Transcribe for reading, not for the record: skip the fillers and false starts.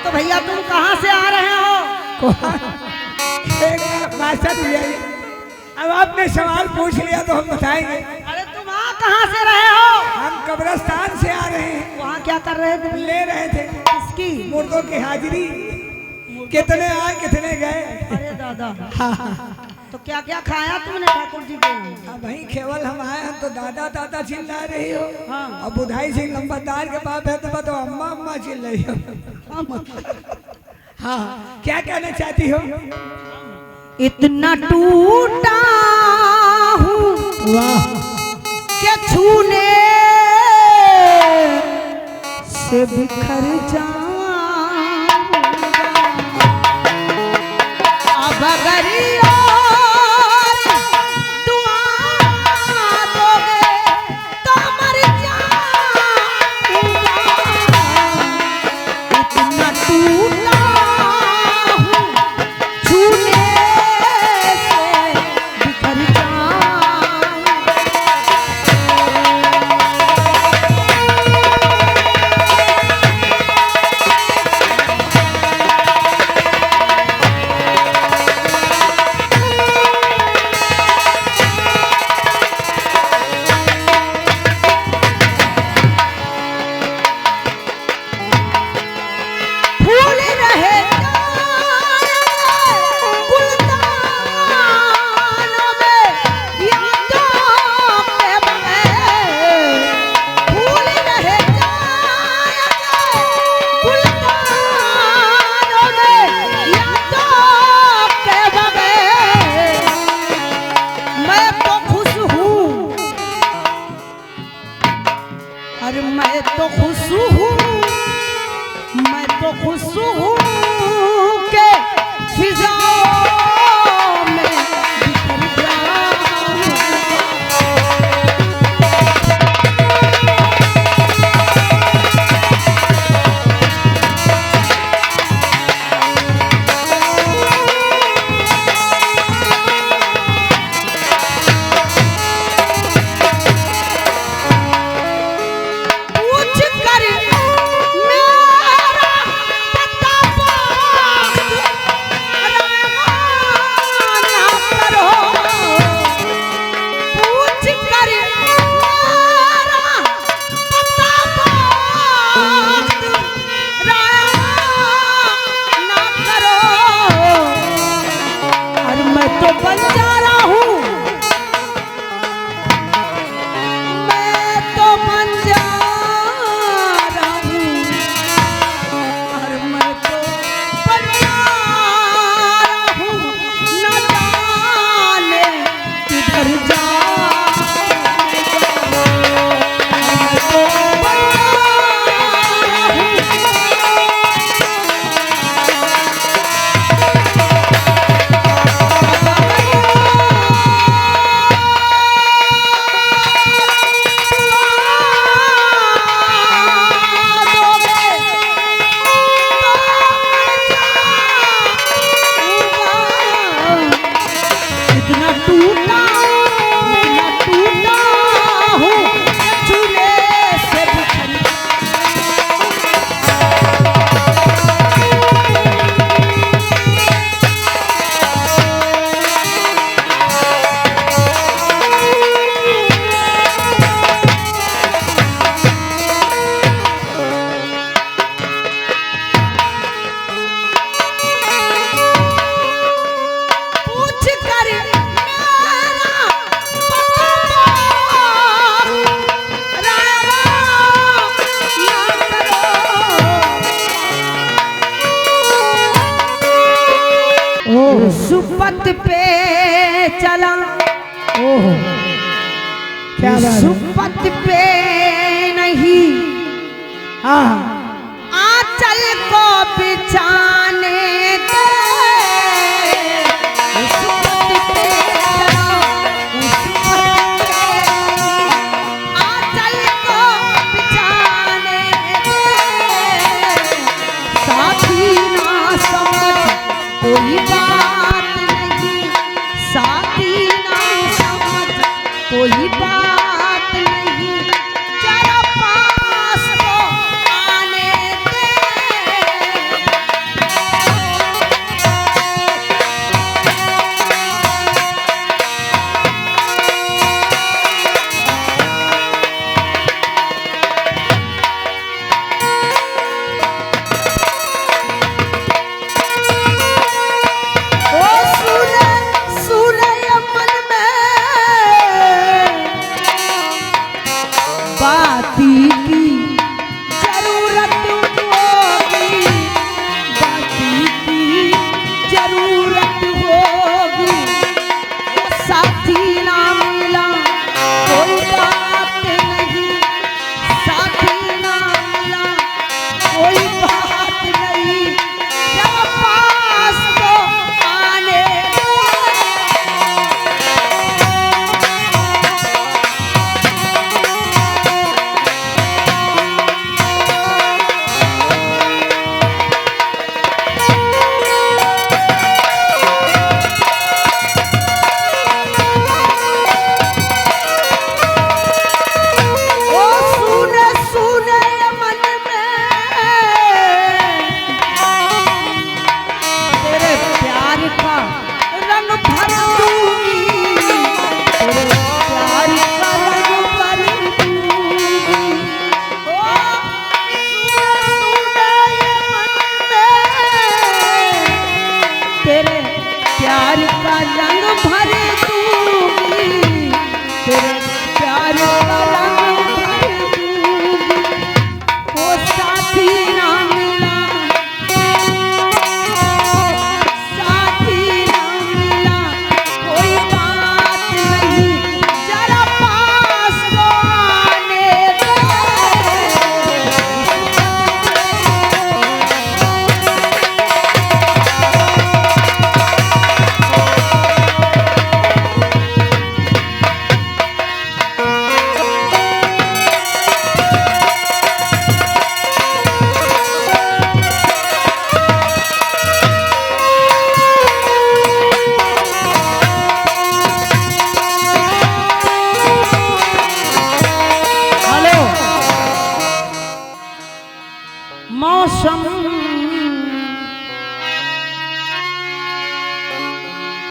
तो भैया तुम कहाँ से आ रहे हो? मास्टर भैया, अब आपने सवाल पूछ लिया तो हम बताएंगे। अरे तुम वहाँ कहाँ से रहे हो? हम कब्रिस्तान से आ रहे हैं। वहाँ क्या कर रहे थे? ले रहे थे किसकी? मुर्दों की हाजिरी। कितने आए कितने गए। अरे दादा, हाँ। तो क्या क्या खाया तुमने ठाकुर जी के यहाँ? अब वही केवल हम आए हैं तो दादा दादा चिल्ला रही हो। हाँ। अब बुधाई सिंह नंबरदार के पास है तो अम्मा अम्मा चिल्ला रही हो। हाँ, क्या कहना चाहती हो? इतना टूटा हूँ के छूने से बिखर जाऊंगा। अब अगर और दुआ दोगे तो मर जाऊंगा। इतना टूटा हूँ छूने से बिखर जाऊंगा। फूल रहे गुलदानों में यादों के बगैर। फूल रहे गुलदानों में यादों के बगैर। मैं तो खुश हूँ, अरे मैं तो खुश हूँ, मैं तो खुश हूँ के फिजाओं में बिखर जाऊंगा। पूछ कर मेरा पता रवाना करो। पूछ कर मेरा पता रवाना करो। और मैं तो बंजारा हूँ, मैं तो बंजारा हूँ, और मैं तो बंजारा हूँ। न जाने किधर जाऊंगा। मैं तो बंजारा हूँ। इतना टूटा हूँ कि छूने से बिखर पूछ कर मेरा पता रवाना करो। सुपत पे चला, क्या बात है? सुपत पे नहीं हाँ, आंचल को बिछा